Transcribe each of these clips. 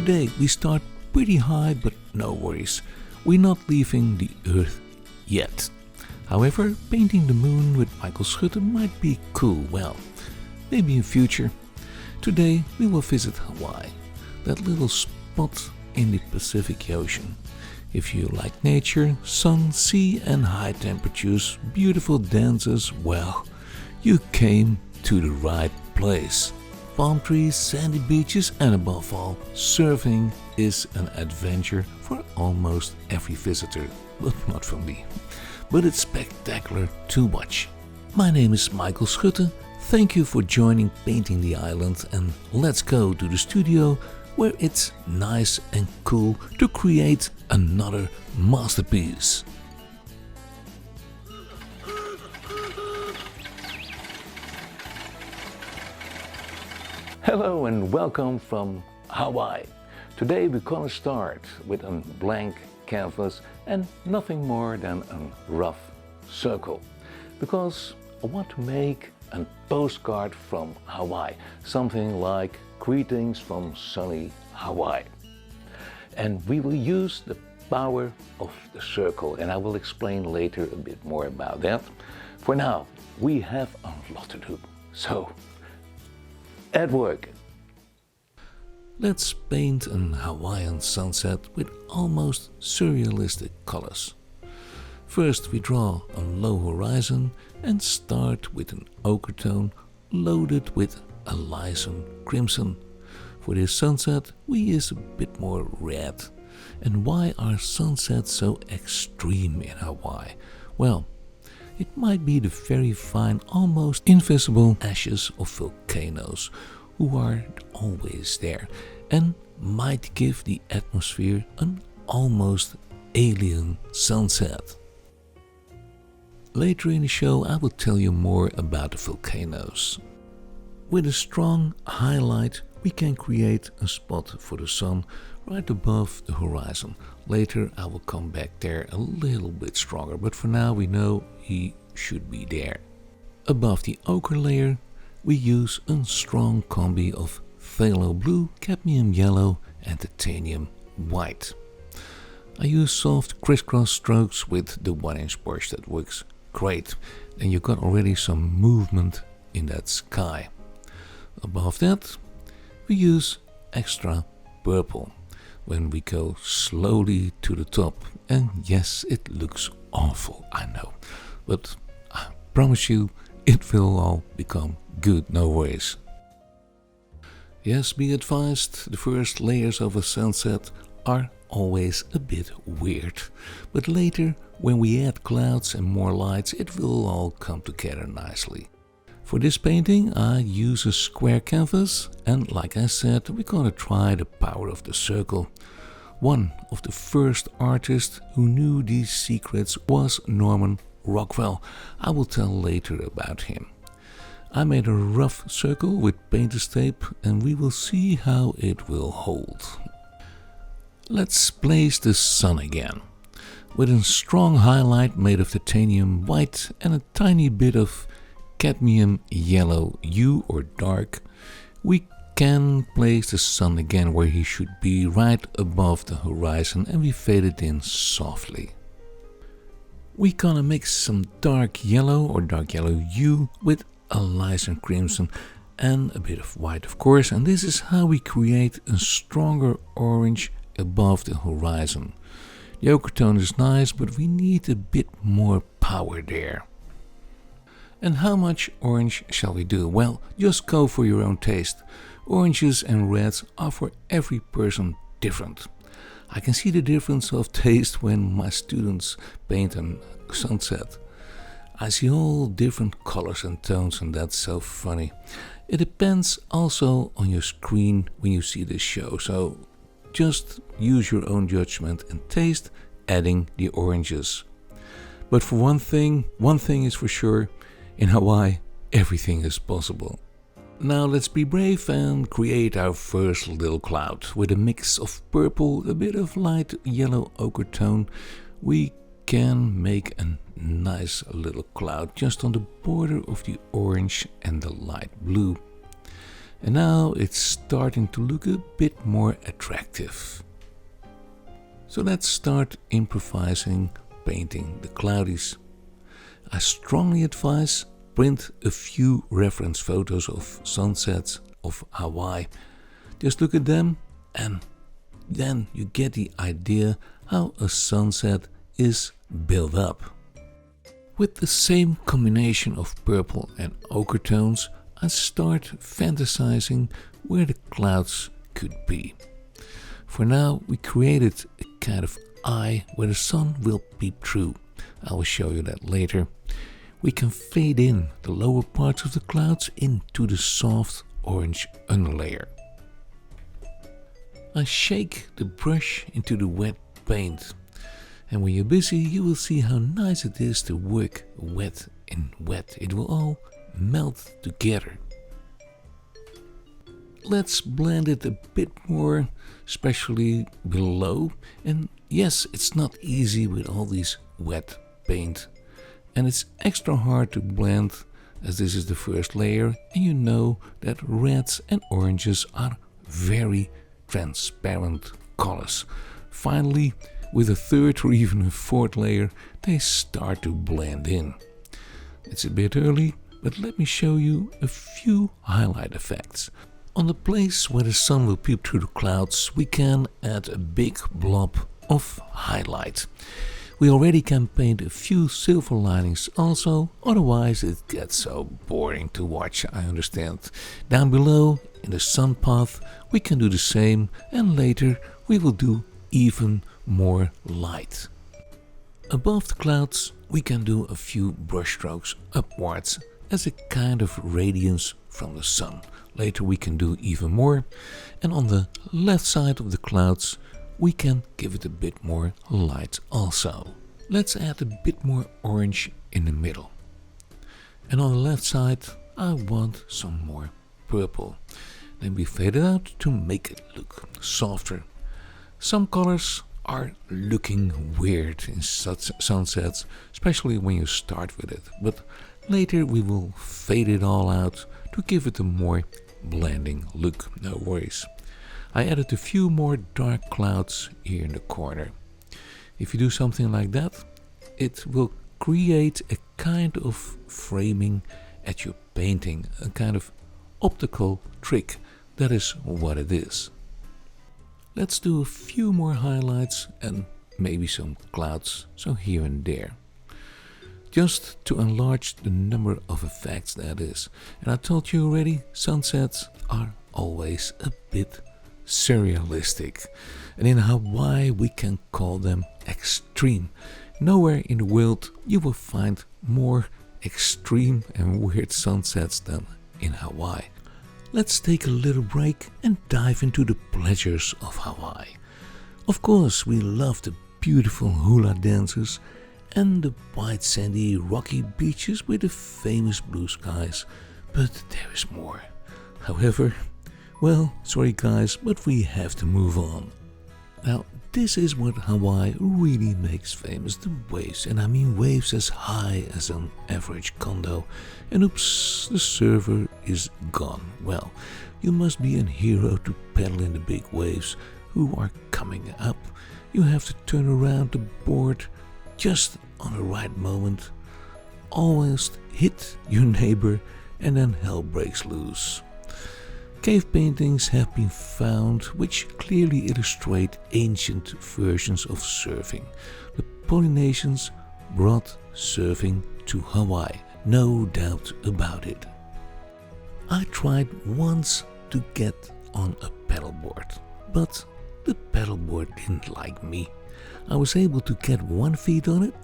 Today we start pretty high, but no worries. We're not leaving the Earth yet. However, painting the moon with Michael Schutte might be cool, well, maybe in future. Today we will visit Hawaii, that little spot in the Pacific Ocean. If you like nature, sun, sea and high temperatures, beautiful dances, well, you came to the right place. Palm trees, sandy beaches and above all, surfing is an adventure for almost every visitor, but not for me. But it's spectacular to watch. My name is Michael Schutte. Thank you for joining Painting the Island, and let's go to the studio where it's nice and cool to create another masterpiece. Hello and welcome from Hawaii. Today we're gonna start with a blank canvas and nothing more than a rough circle, because I want to make a postcard from Hawaii, something like greetings from sunny Hawaii. And we will use the power of the circle, and I will explain later a bit more about that. For now, we have a lot to do, so at work. Let's paint an Hawaiian sunset with almost surrealistic colors. First we draw a low horizon and start with an ochre tone loaded with alizarin crimson. For this sunset we use a bit more red. And why are sunsets so extreme in Hawaii? Well, it might be the very fine, almost invisible ashes of volcanoes who are always there and might give the atmosphere an almost alien sunset. Later in the show I will tell you more about the volcanoes. With a strong highlight we can create a spot for the sun right above the horizon. Later I will come back there a little bit stronger, but for now we know he should be there. Above the ochre layer we use a strong combi of phthalo blue, cadmium yellow and titanium white. I use soft crisscross strokes with the 1-inch brush. That works great, and you got already some movement in that sky. Above that we use extra purple when we go slowly to the top, and yes, it looks awful, I know, but I promise you it will all become good, no worries. Yes, be advised, the first layers of a sunset are always a bit weird, but later when we add clouds and more lights it will all come together nicely. For this painting I use a square canvas, and like I said, we're gonna try the power of the circle. One of the first artists who knew these secrets was Norman Rockwell. I will tell later about him. I made a rough circle with painter's tape and we will see how it will hold. Let's place the sun again. With a strong highlight made of titanium white and a tiny bit of cadmium yellow hue or dark, we can place the sun again where he should be, right above the horizon, and we fade it in softly. We gonna mix some dark yellow or dark yellow hue with alizarin crimson and a bit of white, of course, and this is how we create a stronger orange above the horizon. The ochre tone is nice, but we need a bit more power there. And how much orange shall we do? Well, just go for your own taste. Oranges and reds are for every person different. I can see the difference of taste when my students paint a sunset. I see all different colors and tones, and that's so funny. It depends also on your screen when you see this show, so just use your own judgment and taste adding the oranges. But for one thing is for sure, in Hawaii everything is possible. Now let's be brave and create our first little cloud. With a mix of purple, a bit of light yellow ochre tone, we can make a nice little cloud just on the border of the orange and the light blue. And now it's starting to look a bit more attractive. So let's start improvising painting the cloudies. I strongly advise print a few reference photos of sunsets of Hawaii. Just look at them and then you get the idea how a sunset is built up. With the same combination of purple and ochre tones, I start fantasizing where the clouds could be. For now, we created a kind of eye where the sun will peep through. I will show you that later. We can fade in the lower parts of the clouds into the soft orange underlayer. I shake the brush into the wet paint. And when you're busy, you will see how nice it is to work wet in wet. It will all melt together. Let's blend it a bit more, especially below. And yes, it's not easy with all these wet paint. And it's extra hard to blend as this is the first layer. And you know that reds and oranges are very transparent colors. Finally, with a third or even a fourth layer, they start to blend in. It's a bit early, but let me show you a few highlight effects. On the place where the sun will peep through the clouds, we can add a big blob of highlight. We already can paint a few silver linings also, otherwise it gets so boring to watch, I understand. Down below, in the sun path, we can do the same, and later we will do even more light. Above the clouds, we can do a few brushstrokes upwards as a kind of radiance from the sun. Later we can do even more, and on the left side of the clouds we can give it a bit more light also. Let's add a bit more orange in the middle. And on the left side I want some more purple. Then we fade it out to make it look softer. Some colors are looking weird in such sunsets, especially when you start with it, but later we will fade it all out to give it a more blending look, no worries. I added a few more dark clouds here in the corner. If you do something like that, it will create a kind of framing at your painting, a kind of optical trick. That is what it is. Let's do a few more highlights and maybe some clouds, so here and there. Just to enlarge the number of effects, that is. And I told you already, sunsets are always a bit surrealistic. And in Hawaii we can call them extreme. Nowhere in the world you will find more extreme and weird sunsets than in Hawaii. Let's take a little break and dive into the pleasures of Hawaii. Of course, we love the beautiful hula dancers and the white sandy rocky beaches with the famous blue skies, but there is more. However, well, sorry guys, but we have to move on. Now, this is what Hawaii really makes famous, the waves, and I mean waves as high as an average condo. And oops, the server is gone. Well, you must be a hero to paddle in the big waves who are coming up. You have to turn around the board just on the right moment, almost hit your neighbor, and then hell breaks loose. Cave paintings have been found which clearly illustrate ancient versions of surfing. The Polynesians brought surfing to Hawaii, no doubt about it. I tried once to get on a paddleboard, but the paddleboard didn't like me. I was able to get one feet on it,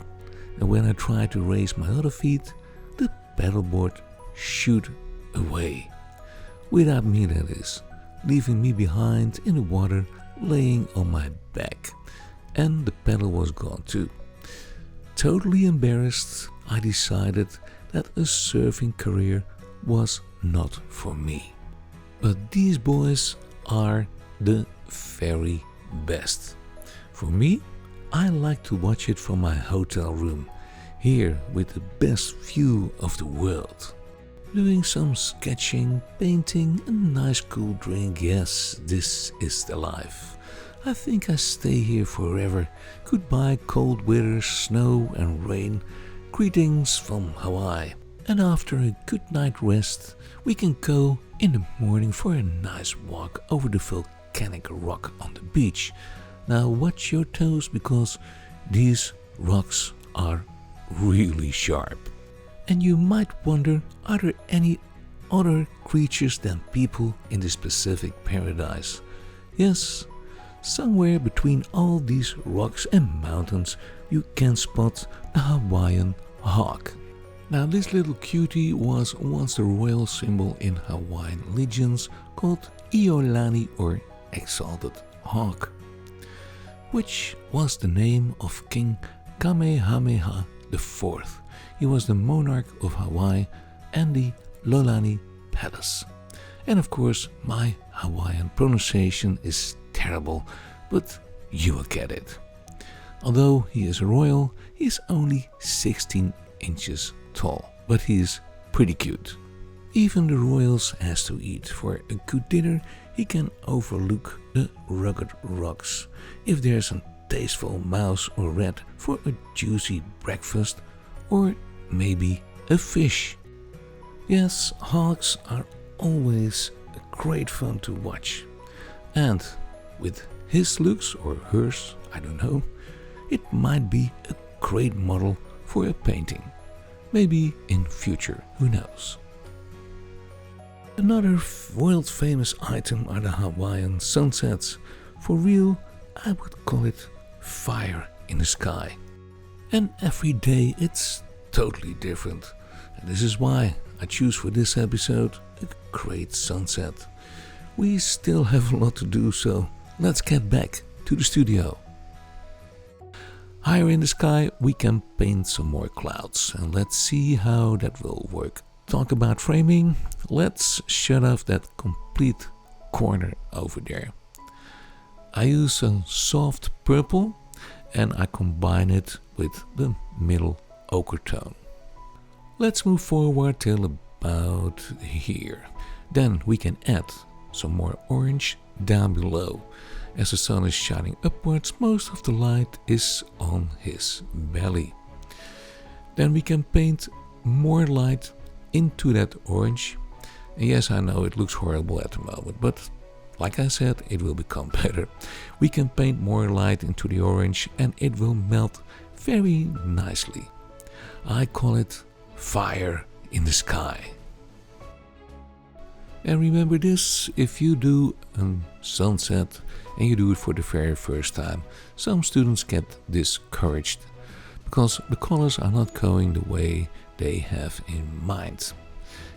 and when I tried to raise my other feet, the paddleboard shot away. Without me, that is, leaving me behind in the water, laying on my back. And the paddle was gone too. Totally embarrassed, I decided that a surfing career was not for me. But these boys are the very best. For me, I like to watch it from my hotel room, here with the best view of the world. doing some sketching, painting, a nice cool drink. Yes, this is the life. I think I stay here forever. Goodbye cold weather, snow and rain. Greetings from Hawaii. And after a good night rest, we can go in the morning for a nice walk over the volcanic rock on the beach. Now watch your toes because these rocks are really sharp. And you might wonder, are there any other creatures than people in this Pacific paradise? Yes, somewhere between all these rocks and mountains you can spot the Hawaiian hawk. Now this little cutie was once the royal symbol in Hawaiian legends called Iolani or Exalted Hawk, which was the name of King Kamehameha IV. He was the monarch of Hawaii and the Lolani Palace. And of course my Hawaiian pronunciation is terrible, but you will get it. Although he is royal, he is only 16 inches tall, but he is pretty cute. Even the royals has to eat. For a good dinner, he can overlook the rugged rocks. If there's a tasteful mouse or rat for a juicy breakfast, or maybe a fish. Yes, hawks are always a great fun to watch. And with his looks or hers, I don't know, it might be a great model for a painting. Maybe in future, who knows. Another world famous item are the Hawaiian sunsets. For real, I would call it fire in the sky. And every day it's totally different. And this is why I choose for this episode a great sunset. We still have a lot to do, so let's get back to the studio. Higher in the sky we can paint some more clouds, and let's see how that will work. Talk about framing, let's shut off that complete corner over there. I use a soft purple and I combine it with the middle ochre tone. Let's move forward till about here. Then we can add some more orange down below. As the sun is shining upwards, most of the light is on his belly. Then we can paint more light into that orange. And yes, I know it looks horrible at the moment, but like I said, it will become better. We can paint more light into the orange and it will melt very nicely. I call it fire in the sky. And remember this, if you do a sunset and you do it for the very first time, some students get discouraged because the colors are not going the way they have in mind.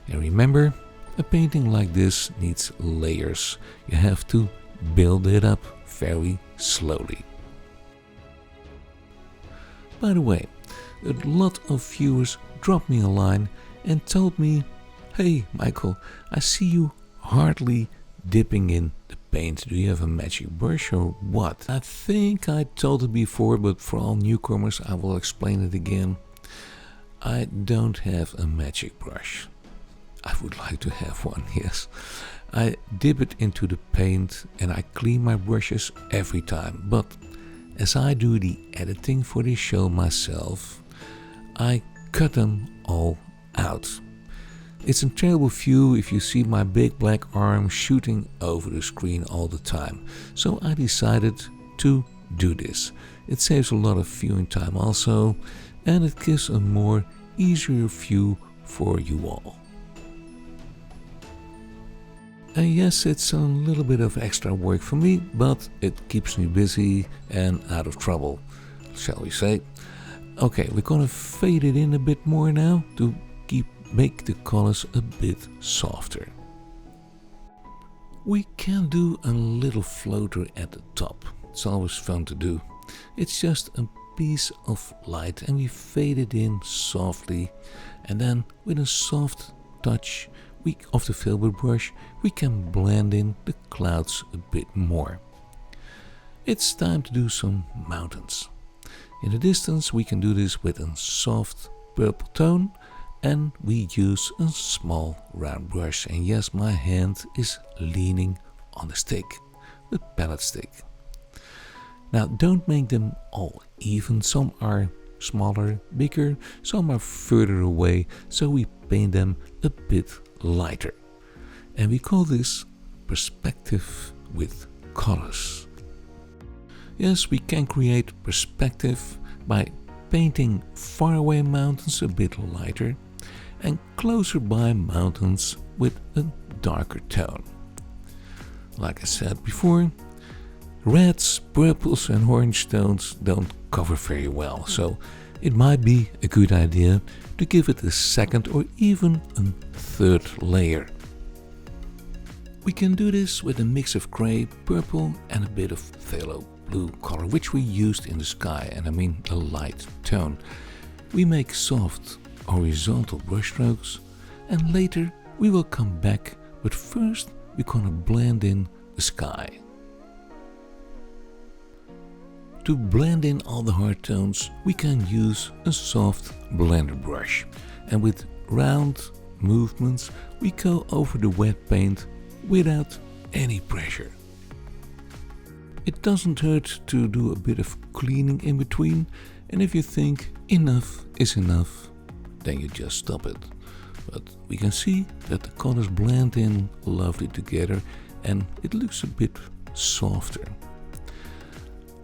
And remember, a painting like this needs layers. You have to build it up very slowly. By the way, a lot of viewers dropped me a line and told me, "Hey Michael, I see you hardly dipping in the paint. Do you have a magic brush or what?" I think I told it before, but for all newcomers I will explain it again. I don't have a magic brush. I would like to have one, yes. I dip it into the paint and I clean my brushes every time. But as I do the editing for this show myself, I cut them all out. It's a terrible view if you see my big black arm shooting over the screen all the time. So I decided to do this. It saves a lot of viewing time also, and it gives a more easier view for you all. And yes, it's a little bit of extra work for me, but it keeps me busy and out of trouble, shall we say. Okay, we're gonna fade it in a bit more now to make the colors a bit softer. We can do a little floater at the top. It's always fun to do. It's just a piece of light and we fade it in softly, and then with a soft touch of the filbert brush we can blend in the clouds a bit more. It's time to do some mountains. In the distance we can do this with a soft purple tone, and we use a small round brush. And yes, my hand is leaning on the stick, the palette stick. Now don't make them all even. Some are smaller, bigger, some are further away, so we paint them a bit lighter. And we call this perspective with colors. Yes, we can create perspective by painting faraway mountains a bit lighter and closer by mountains with a darker tone. Like I said before, reds, purples and orange tones don't cover very well, so it might be a good idea to give it a second or even a third layer. We can do this with a mix of gray, purple and a bit of phthalo blue color, which we used in the sky, and I mean a light tone. We make soft horizontal brushstrokes and later we will come back, but first we're gonna blend in the sky. To blend in all the hard tones, we can use a soft blender brush, and with round movements we go over the wet paint without any pressure. It doesn't hurt to do a bit of cleaning in between, and if you think enough is enough, then you just stop it. But we can see that the colors blend in lovely together and it looks a bit softer.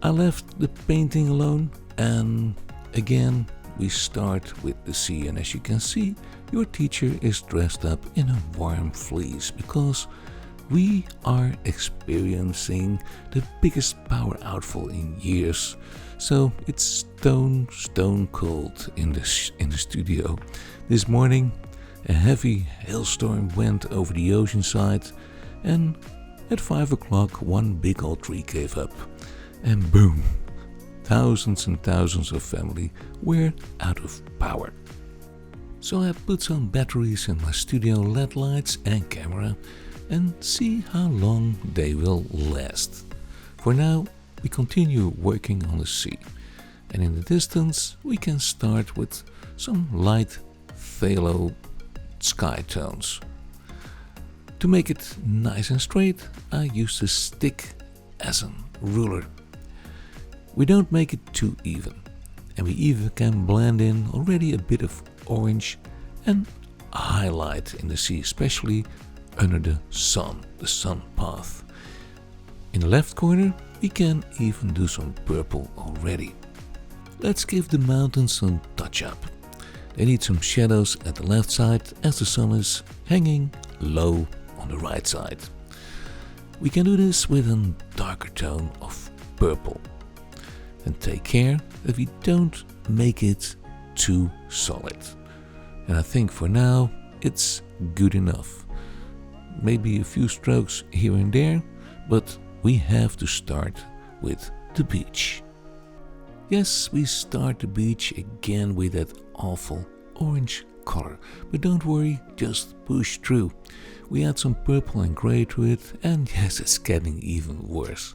I left the painting alone, and again we start with the sea, and as you can see, your teacher is dressed up in a warm fleece because we are experiencing the biggest power outfall in years. So it's stone cold in the studio. This morning a heavy hailstorm went over the ocean side, and at 5 o'clock one big old tree gave up. And boom, thousands and thousands of family were out of power. So I put some batteries in my studio LED lights and camera and see how long they will last. For now, we continue working on the sea, and in the distance we can start with some light phthalo sky tones. To make it nice and straight, I use a stick as a ruler. We don't make it too even, and we even can blend in already a bit of orange and highlight in the sea, especially under the sun path. In the left corner we can even do some purple already. Let's give the mountains some touch up. They need some shadows at the left side as the sun is hanging low on the right side. We can do this with a darker tone of purple. And take care that we don't make it too solid. And I think for now it's good enough. Maybe a few strokes here and there, but we have to start with the beach. Yes, we start the beach again with that awful orange color, but don't worry, just push through. We add some purple and gray to it, and yes, it's getting even worse.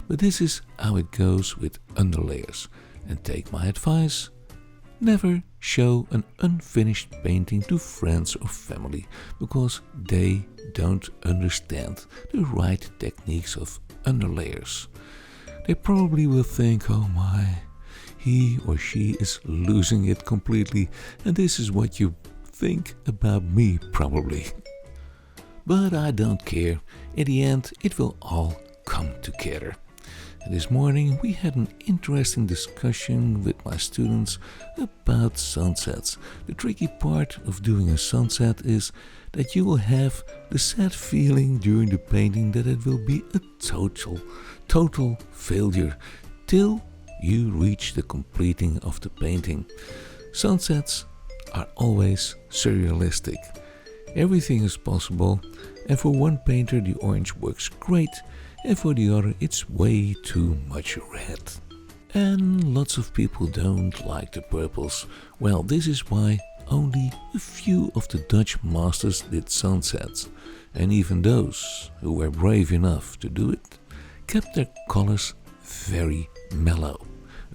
But this is how it goes with underlayers. And take my advice, never show an unfinished painting to friends or family, because they don't understand the right techniques of underlayers. They probably will think, oh my, he or she is losing it completely, and this is what you think about me probably. But I don't care. In the end, it will all come together. And this morning we had an interesting discussion with my students about sunsets. The tricky part of doing a sunset is that you will have the sad feeling during the painting that it will be a total failure till you reach the completing of the painting. Sunsets are always surrealistic. Everything is possible, and for one painter the orange works great, and for the other it's way too much red. And lots of people don't like the purples. Well, this is why only a few of the Dutch masters did sunsets, and even those who were brave enough to do it kept their colors very mellow,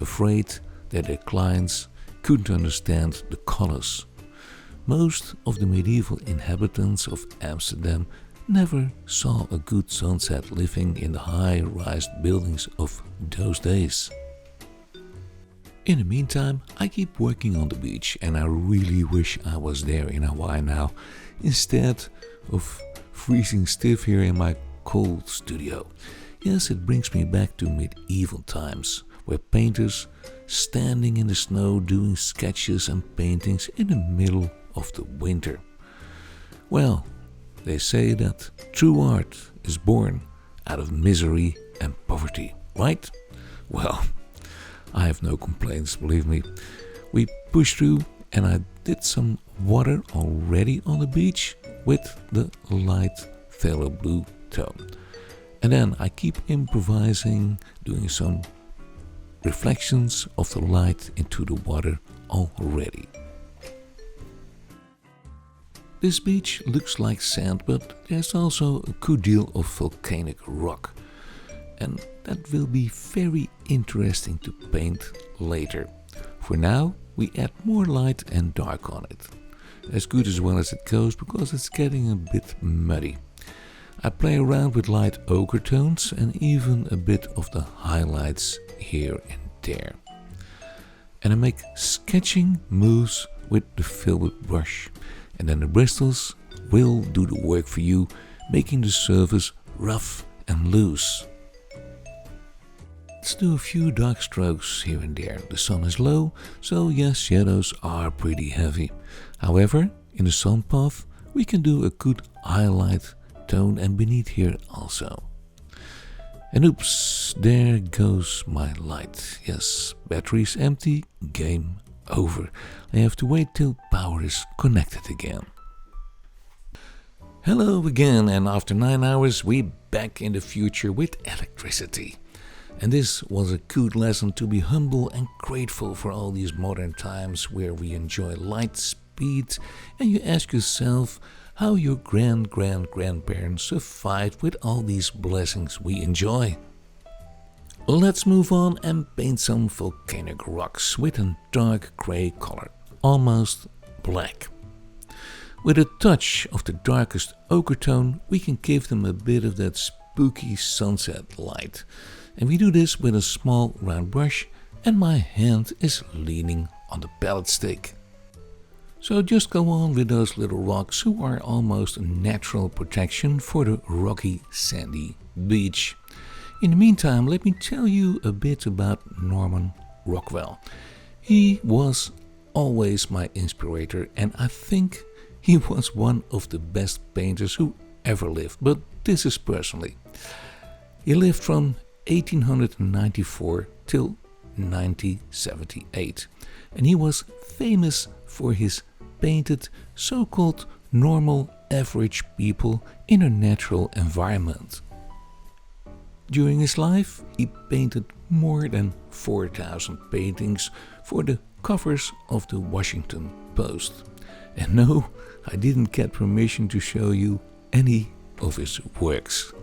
afraid that their clients couldn't understand the colors. Most of the medieval inhabitants of Amsterdam never saw a good sunset living in the high-rise buildings of those days. In the meantime, I keep working on the beach and I really wish I was there in Hawaii now, instead of freezing stiff here in my cold studio. Yes, it brings me back to medieval times, where painters standing in the snow doing sketches and paintings in the middle of the winter. Well, they say that true art is born out of misery and poverty, right? Well, I have no complaints, believe me. We pushed through and I did some water already on the beach with the light phthalo blue tone. And then I keep improvising, doing some reflections of the light into the water already. This beach looks like sand, but there's also a good deal of volcanic rock. And that will be very interesting to paint later. For now, we add more light and dark on it. As good as well as it goes, because it's getting a bit muddy. I play around with light ochre tones and even a bit of the highlights here and there. And I make sketching moves with the filbert brush. And then the bristles will do the work for you, making the surface rough and loose. Let's do a few dark strokes here and there. The sun is low, so yes, shadows are pretty heavy. However, in the sun path, we can do a good highlight tone and beneath here also. And oops, there goes my light. Yes, battery's empty, game over. I have to wait till power is connected again. Hello again, and after 9 hours we back in the future with electricity. And this was a good lesson to be humble and grateful for all these modern times where we enjoy light speed, and you ask yourself how your grandparents survived with all these blessings we enjoy. Let's move on and paint some volcanic rocks with a dark grey color, almost black. With a touch of the darkest ochre tone, we can give them a bit of that spooky sunset light. And we do this with a small round brush, and my hand is leaning on the palette stick. So just go on with those little rocks who are almost a natural protection for the rocky sandy beach. In the meantime, let me tell you a bit about Norman Rockwell. He was always my inspirator, and I think he was one of the best painters who ever lived, but this is personally. He lived from 1894 till 1978, and he was famous for his painted so-called normal average people in a natural environment. During his life, he painted more than 4,000 paintings for the covers of the Washington Post. And no, I didn't get permission to show you any of his works.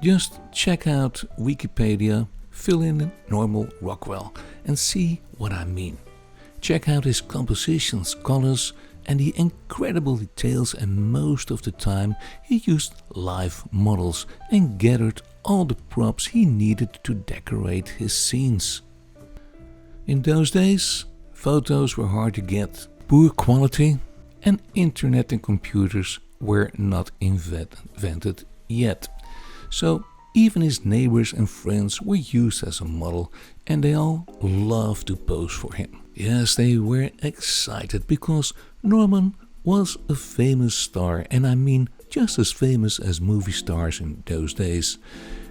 Just check out Wikipedia, fill in Norman Rockwell and see what I mean. Check out his compositions, colors and the incredible details, and most of the time he used live models and gathered all the props he needed to decorate his scenes. In those days, photos were hard to get, poor quality, and internet and computers were not invented yet. So even his neighbors and friends were used as a model, and they all loved to pose for him. Yes, they were excited because Norman was a famous star, and I mean just as famous as movie stars in those days.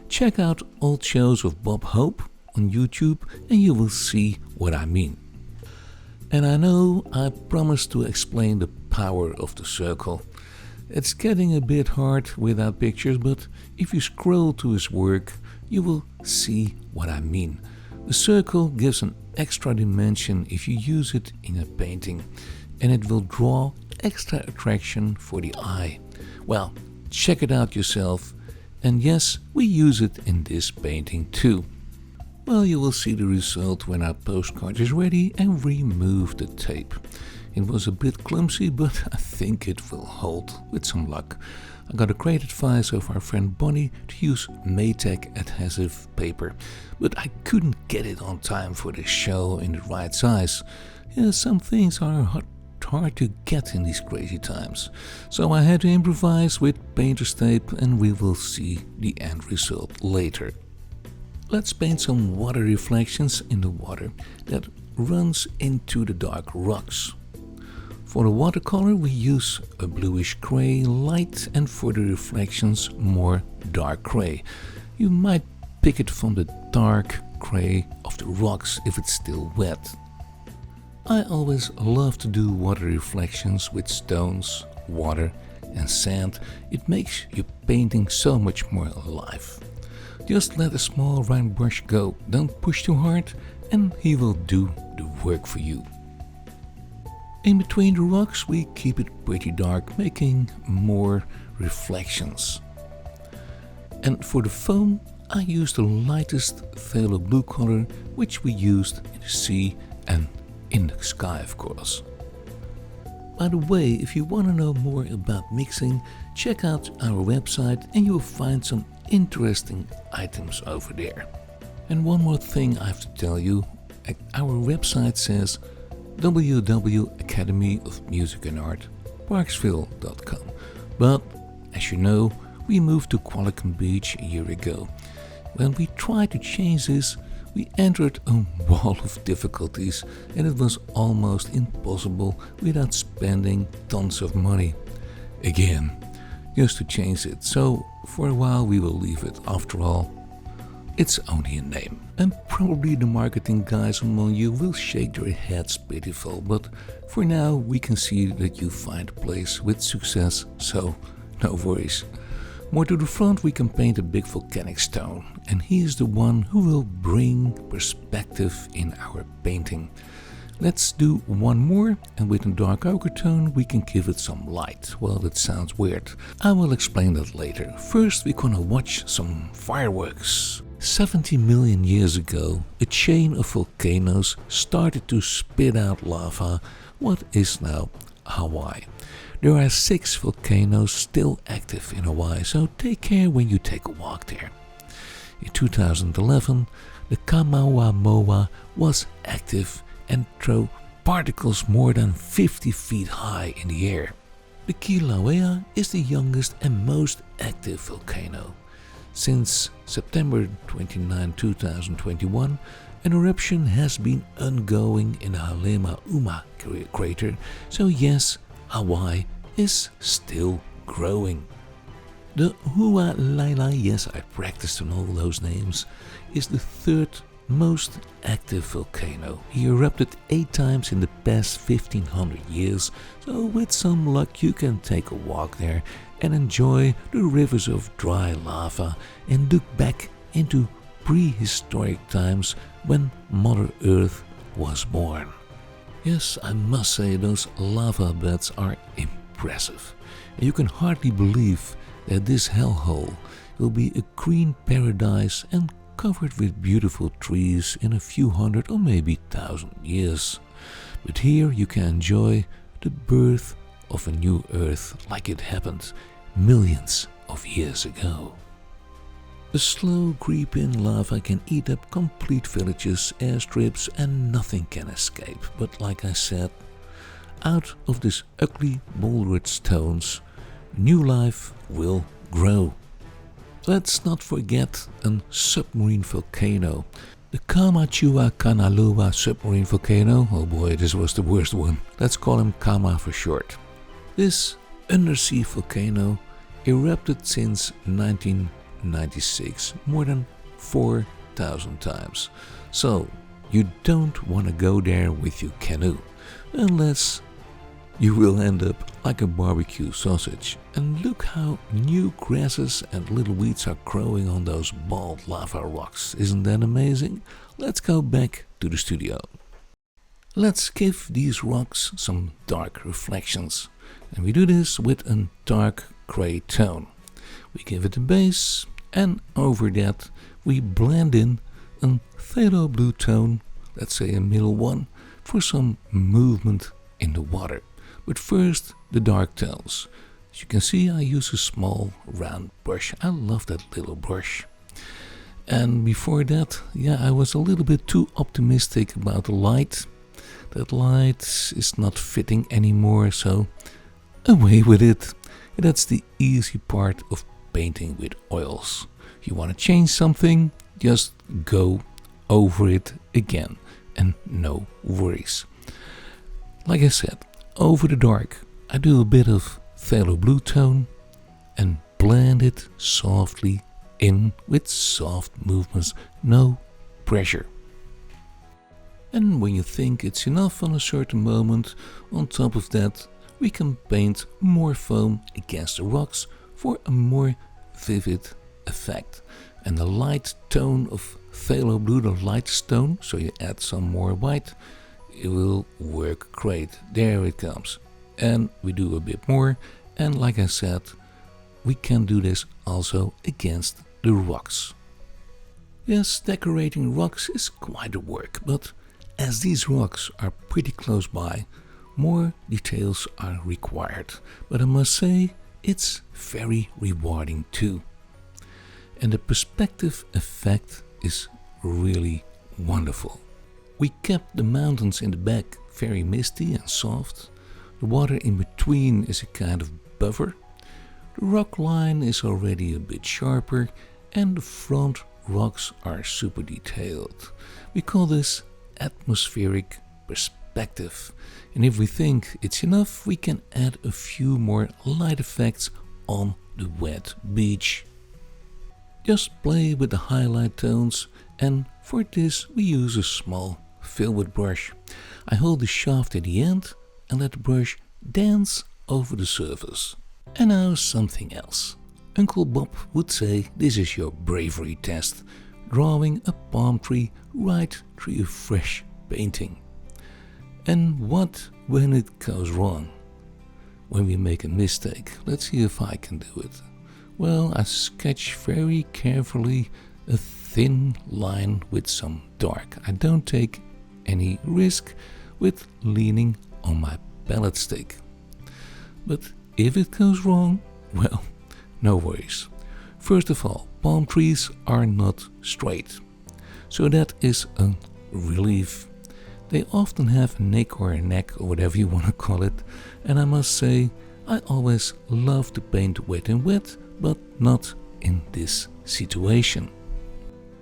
Check out old shows of Bob Hope on YouTube and you will see what I mean. And I know I promised to explain the power of the circle. It's getting a bit hard without pictures, but if you scroll to his work, you will see what I mean. The circle gives an extra dimension if you use it in a painting, and it will draw extra attraction for the eye. Well, check it out yourself. And yes, we use it in this painting too. Well, you will see the result when our postcard is ready and remove the tape. It was a bit clumsy, but I think it will hold with some luck. I got a great advice of our friend Bonnie to use Maytag adhesive paper, but I couldn't get it on time for the show in the right size. Yeah, some things are hard to get in these crazy times. So I had to improvise with painter's tape, and we will see the end result later. Let's paint some water reflections in the water that runs into the dark rocks. For the watercolor we use a bluish gray light, and for the reflections more dark gray. You might pick it from the dark gray of the rocks if it's still wet. I always love to do water reflections with stones, water and sand. It makes your painting so much more alive. Just let a small round brush go, don't push too hard, and he will do the work for you. In between the rocks we keep it pretty dark, making more reflections. And for the foam I used the lightest phthalo blue color, which we used in the sea and in the sky, of course. By the way, if you want to know more about mixing, check out our website and you'll find some interesting items over there. And one more thing I have to tell you, our website says www.academyofmusicandart.parksville.com, but as you know, we moved to Qualicum Beach a year ago. When we tried to change this, we entered a wall of difficulties, and it was almost impossible without spending tons of money. Again, just to change it, so for a while we will leave it. After all, it's only a name. And probably the marketing guys among you will shake their heads pitiful, but for now we can see that you find a place with success, so no worries. More to the front we can paint a big volcanic stone, and he is the one who will bring perspective in our painting. Let's do one more, and with a dark ochre tone we can give it some light. Well, that sounds weird. I will explain that later. First we're gonna watch some fireworks. 70 million years ago, a chain of volcanoes started to spit out lava, what is now Hawaii. There are 6 volcanoes still active in Hawaii, so take care when you take a walk there. In 2011, the Kamauamoa was active and threw particles more than 50 feet high in the air. The Kilauea is the youngest and most active volcano. Since September 29, 2021, an eruption has been ongoing in the Halemauma crater, so yes, Hawaii is still growing. The Hualaila, yes, I practiced on all those names, is the 3rd most active volcano. He erupted 8 times in the past 1500 years, so with some luck you can take a walk there and enjoy the rivers of dry lava and look back into prehistoric times when Mother Earth was born. Yes, I must say those lava beds are impressive. And you can hardly believe that this hellhole will be a green paradise and covered with beautiful trees in a few hundred or maybe 1,000 years. But here you can enjoy the birth of a new Earth like it happened millions of years ago. The slow creep-in lava can eat up complete villages, airstrips, and nothing can escape. But like I said, out of this ugly bouldered stones, new life will grow. Let's not forget a submarine volcano. The Kamachua Kanalua submarine volcano. Oh boy, this was the worst one. Let's call him Kama for short. This undersea volcano erupted since 1996, more than 4,000 times. So you don't want to go there with your canoe, unless you will end up like a barbecue sausage. And look how new grasses and little weeds are growing on those bald lava rocks. Isn't that amazing? Let's go back to the studio. Let's give these rocks some dark reflections. And we do this with a dark gray tone. We give it a base, and over that we blend in a phthalo blue tone, let's say a middle one, for some movement in the water. But first, the dark tones. As you can see, I use a small round brush. I love that little brush. And before that, I was a little bit too optimistic about the light. That light is not fitting anymore, so away with it. That's the easy part of painting with oils. If you want to change something, just go over it again and no worries. Like I said, over the dark, I do a bit of phthalo blue tone and blend it softly in with soft movements, no pressure. And when you think it's enough on a certain moment, on top of that, we can paint more foam against the rocks for a more vivid effect. And the light tone of phthalo blue, the light tone, so you add some more white, it will work great. There it comes. And we do a bit more, and like I said, we can do this also against the rocks. Yes, decorating rocks is quite a work, but as these rocks are pretty close by, more details are required. But I must say, it's very rewarding too. And the perspective effect is really wonderful. We kept the mountains in the back very misty and soft. The water in between is a kind of buffer. The rock line is already a bit sharper, and the front rocks are super detailed. We call this atmospheric perspective. And if we think it's enough, we can add a few more light effects on the wet beach. Just play with the highlight tones, and for this we use a small filbert brush. I hold the shaft at the end and let the brush dance over the surface. And now something else. Uncle Bob would say this is your bravery test, drawing a palm tree right through a fresh painting. And what when it goes wrong? When we make a mistake? Let's see if I can do it. Well, I sketch very carefully a thin line with some dark. I don't take any risk with leaning on my palette stick. But if it goes wrong, well, no worries. First of all, palm trees are not straight, so that is a relief. They often have a nick or a neck or whatever you want to call it, and I must say I always love to paint wet in wet, but not in this situation.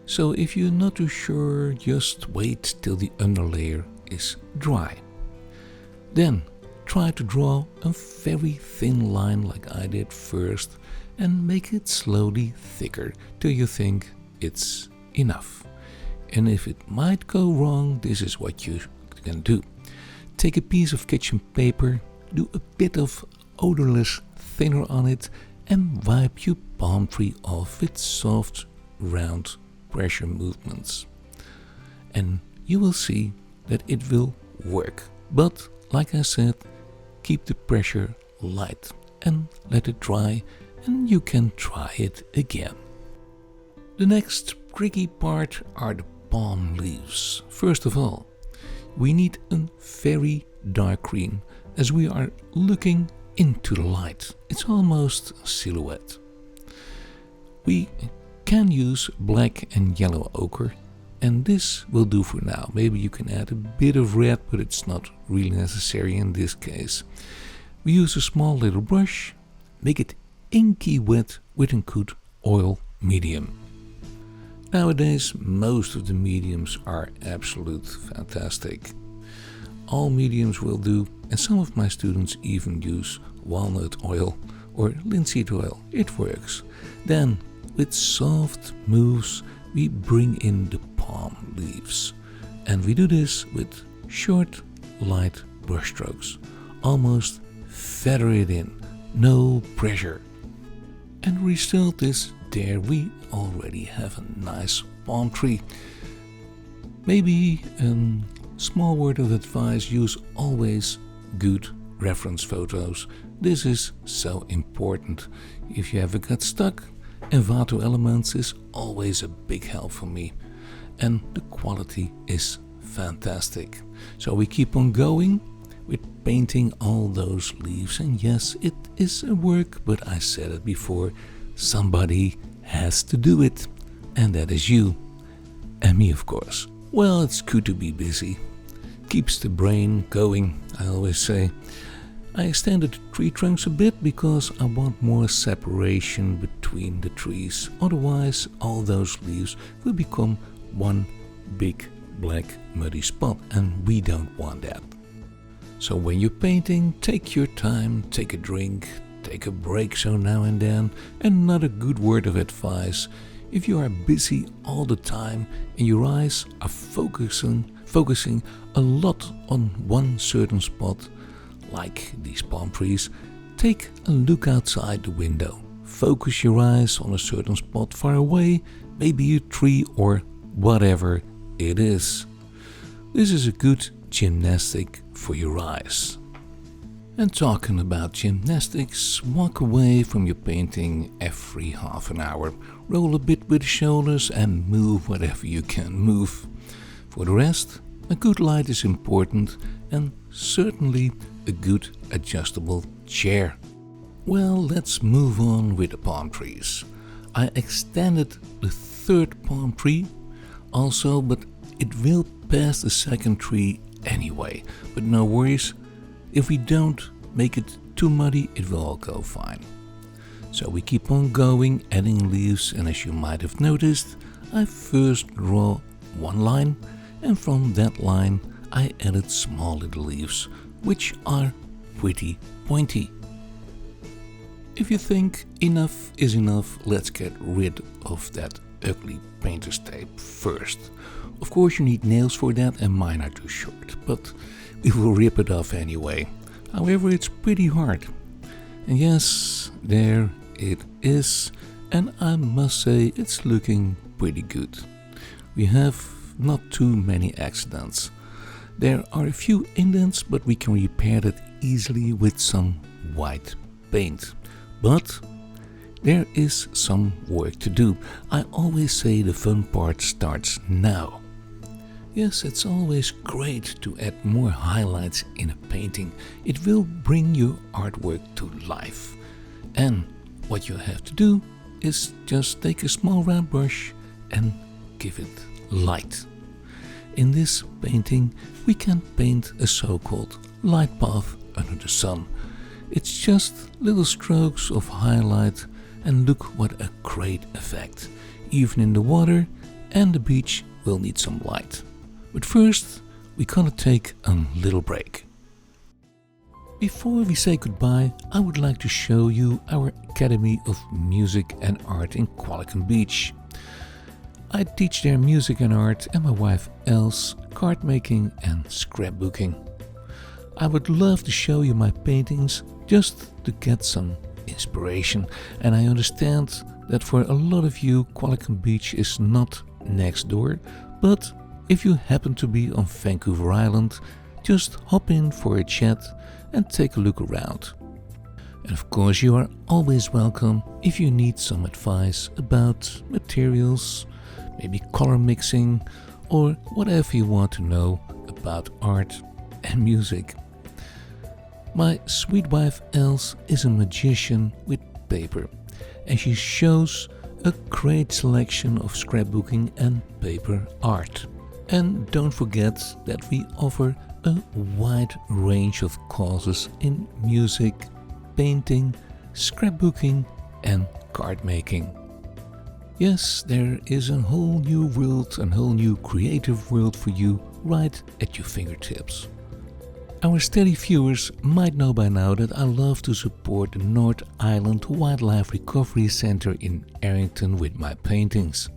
So if you're not too sure, just wait till the underlayer is dry. Then try to draw a very thin line like I did first and make it slowly thicker till you think it's enough. And if it might go wrong, this is what you can do. Take a piece of kitchen paper, do a bit of odorless thinner on it and wipe your palm tree off with soft, round pressure movements. And you will see that it will work. But, like I said, keep the pressure light and let it dry, and you can try it again. The next tricky part are the palm leaves. First of all, we need a very dark green as we are looking into the light. It's almost a silhouette. We can use black and yellow ochre, and this will do for now. Maybe you can add a bit of red, but it's not really necessary in this case. We use a small little brush, make it inky wet with a good oil medium. Nowadays, most of the mediums are absolute fantastic. All mediums will do, and some of my students even use walnut oil or linseed oil. It works. Then, with soft moves, we bring in the palm leaves. And we do this with short, light brushstrokes. Almost feather it in, no pressure. And result is there we already have a nice palm tree. Maybe a small word of advice, use always good reference photos. This is so important. If you ever get stuck, Envato Elements is always a big help for me. And the quality is fantastic. So we keep on going. with painting all those leaves. And yes, it is a work, but I said it before, somebody has to do it, and that is you. And me, of course. Well, it's good to be busy. Keeps the brain going, I always say. I extended the tree trunks a bit because I want more separation between the trees. Otherwise, all those leaves will become one big black muddy spot, and we don't want that. So when you're painting, take your time, take a drink, take a break so now and then. Another good word of advice: if you are busy all the time and your eyes are focusing a lot on one certain spot, like these palm trees, take a look outside the window. Focus your eyes on a certain spot far away, maybe a tree or whatever it is. This is a good gymnastic for your eyes. And talking about gymnastics, walk away from your painting every half an hour. Roll a bit with the shoulders and move whatever you can move. For the rest, a good light is important, and certainly a good adjustable chair. Well, let's move on with the palm trees. I extended the third palm tree also, but it will pass the second tree anyway. But no worries, if we don't make it too muddy, it will all go fine. So we keep on going, adding leaves, and as you might have noticed, I first draw one line, and from that line I added small little leaves, which are pretty pointy. If you think enough is enough, let's get rid of that ugly painter's tape first. Of course you need nails for that, and mine are too short, but we will rip it off anyway. However, it's pretty hard. And yes, there it is, and I must say it's looking pretty good. We have not too many accidents. There are a few indents, but we can repair that easily with some white paint. But there is some work to do. I always say the fun part starts now. Yes, it's always great to add more highlights in a painting. It will bring your artwork to life. And what you have to do is just take a small round brush and give it light. In this painting, we can paint a so-called light path under the sun. It's just little strokes of highlight, and look what a great effect. Even in the water and the beach will need some light. But first, we're gonna take a little break. Before we say goodbye, I would like to show you our Academy of Music and Art in Qualicum Beach. I teach there music and art, and my wife Els card making and scrapbooking. I would love to show you my paintings just to get some inspiration, and I understand that for a lot of you Qualicum Beach is not next door, but if you happen to be on Vancouver Island, just hop in for a chat and take a look around. And of course you are always welcome if you need some advice about materials, maybe color mixing, or whatever you want to know about art and music. My sweet wife Els is a magician with paper, and she shows a great selection of scrapbooking and paper art. And don't forget that we offer a wide range of courses in music, painting, scrapbooking and card making. Yes, there is a whole new world, a whole new creative world for you right at your fingertips. Our steady viewers might know by now that I love to support the North Island Wildlife Recovery Center in Arrington with my paintings.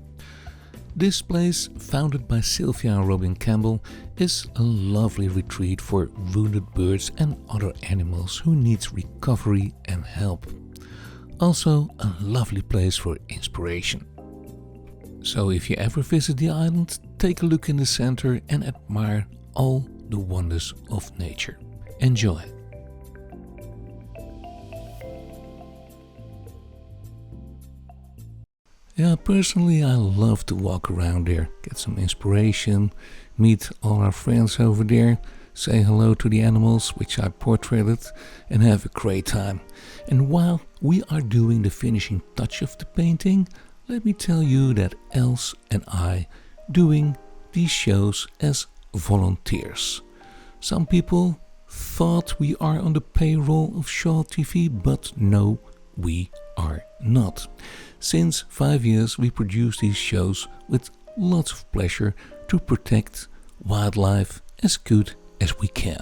This place, founded by Sylvia and Robin Campbell, is a lovely retreat for wounded birds and other animals who need recovery and help. Also a lovely place for inspiration. So if you ever visit the island, take a look in the center and admire all the wonders of nature. Enjoy! Yeah, personally I love to walk around there, get some inspiration, meet all our friends over there, say hello to the animals which I portraited, and have a great time. And while we are doing the finishing touch of the painting, let me tell you that Els and I doing these shows as volunteers. Some people thought we are on the payroll of Shaw TV, but no, we are not. Since 5 years we produce these shows with lots of pleasure to protect wildlife as good as we can.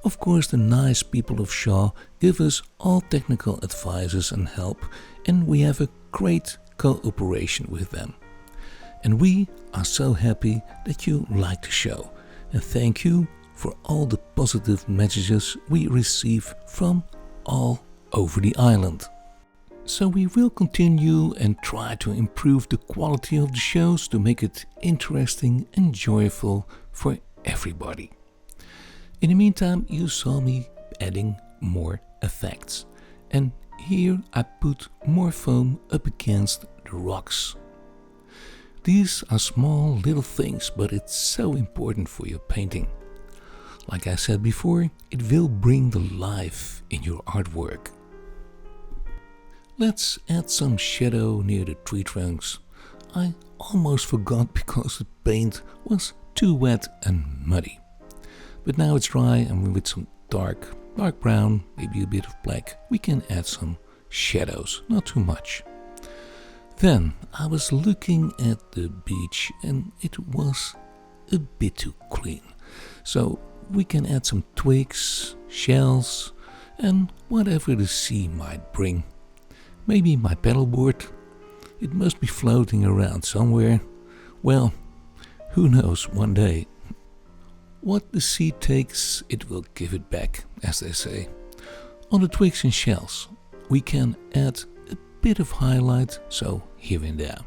Of course, the nice people of Shaw give us all technical advices and help, and we have a great cooperation with them. And we are so happy that you like the show, and thank you for all the positive messages we receive from all over the island. So we will continue and try to improve the quality of the shows to make it interesting and joyful for everybody. In the meantime, you saw me adding more effects. And here I put more foam up against the rocks. These are small little things, but it's so important for your painting. Like I said before, it will bring the life in your artwork. Let's add some shadow near the tree trunks. I almost forgot because the paint was too wet and muddy. But now it's dry, and with some dark brown, maybe a bit of black, we can add some shadows, not too much. Then I was looking at the beach and it was a bit too clean. So we can add some twigs, shells, and whatever the sea might bring. Maybe my paddleboard. It must be floating around somewhere. Well, who knows, one day. What the sea takes, it will give it back, as they say. On the twigs and shells, we can add a bit of highlight, so here and there.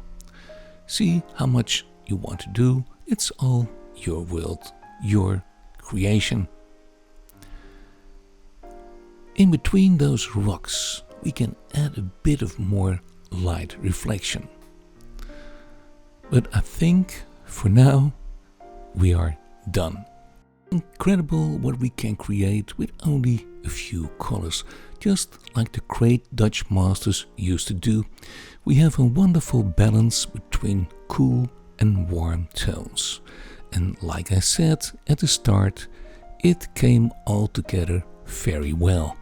See how much you want to do. It's all your world, your creation. In between those rocks, we can add a bit of more light reflection. But I think for now we are done. Incredible what we can create with only a few colors, just like the great Dutch masters used to do. We have a wonderful balance between cool and warm tones. And like I said at the start, it came all together very well.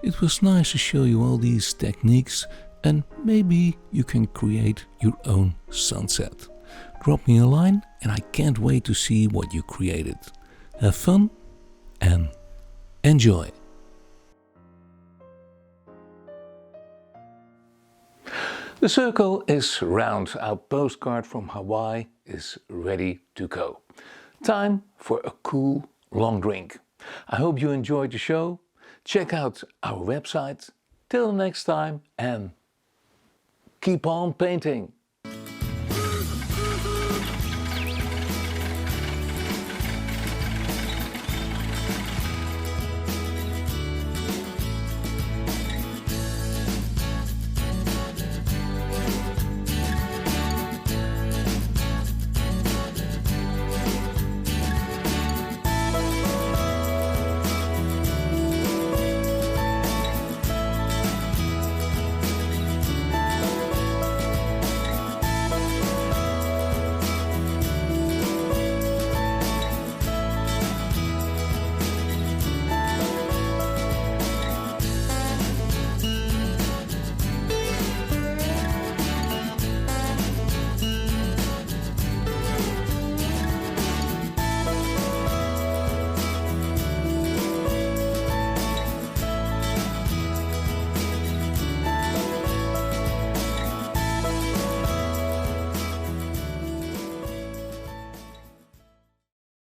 It was nice to show you all these techniques, and maybe you can create your own sunset. Drop me a line and I can't wait to see what you created. Have fun and enjoy. The circle is round. Our postcard from Hawaii is ready to go. Time for a cool long drink. I hope you enjoyed the show. Check out our website. Till next time, and keep on painting.